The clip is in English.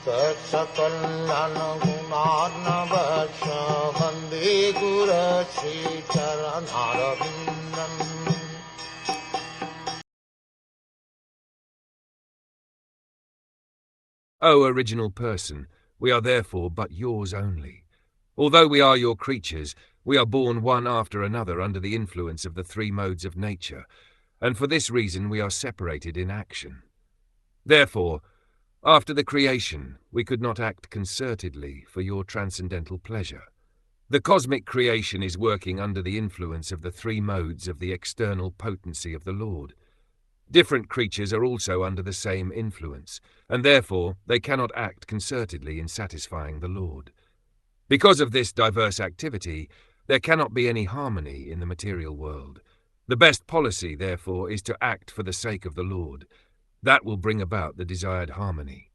Saksakalyan gunarnavasya Vande Guru Sri Charanaravindan. O original person, we are therefore but yours only. Although we are your creatures, we are born one after another under the influence of the three modes of nature, and for this reason we are separated in action. Therefore, after the creation, we could not act concertedly for your transcendental pleasure. The cosmic creation is working under the influence of the three modes of the external potency of the Lord. Different creatures are also under the same influence, and therefore they cannot act concertedly in satisfying the Lord. Because of this diverse activity, there cannot be any harmony in the material world. The best policy, therefore, is to act for the sake of the Lord. That will bring about the desired harmony.